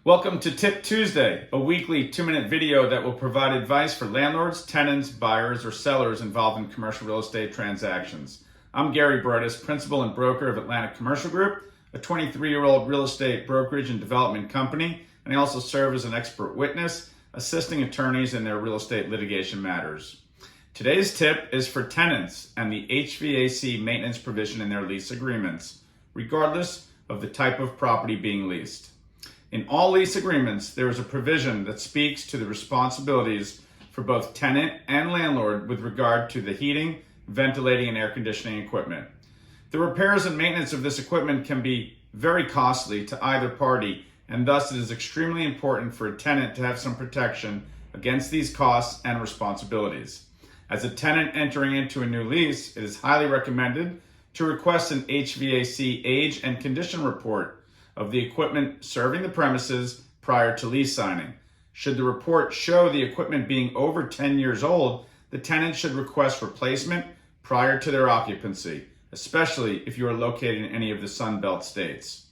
Welcome to Tip Tuesday, a weekly 2-minute video that will provide advice for landlords, tenants, buyers, or sellers involved in commercial real estate transactions. I'm Gary Broadus, principal and broker of Atlantic Commercial Group, a 23-year-old real estate brokerage and development company, and I also serve as an expert witness, assisting attorneys in their real estate litigation matters. Today's tip is for tenants and the HVAC maintenance provision in their lease agreements, regardless of the type of property being leased. In all lease agreements, there is a provision that speaks to the responsibilities for both tenant and landlord with regard to the heating, ventilating, and air conditioning equipment. The repairs and maintenance of this equipment can be very costly to either party, and thus it is extremely important for a tenant to have some protection against these costs and responsibilities. As a tenant entering into a new lease, it is highly recommended to request an HVAC age and condition report of the equipment serving the premises prior to lease signing. Should the report show the equipment being over 10 years old, the tenant should request replacement prior to their occupancy, especially if you are located in any of the Sun Belt states.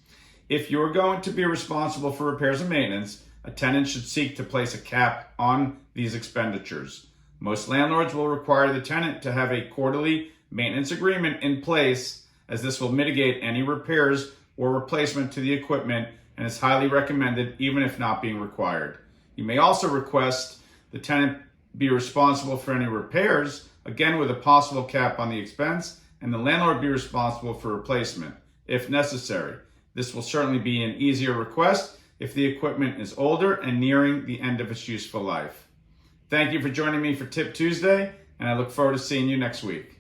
If you're going to be responsible for repairs and maintenance, a tenant should seek to place a cap on these expenditures. Most landlords will require the tenant to have a quarterly maintenance agreement in place, as this will mitigate any repairs or replacement to the equipment and is highly recommended even if not being required. You may also request the tenant be responsible for any repairs, again with a possible cap on the expense, and the landlord be responsible for replacement if necessary. This will certainly be an easier request if the equipment is older and nearing the end of its useful life. Thank you for joining me for Tip Tuesday, and I look forward to seeing you next week.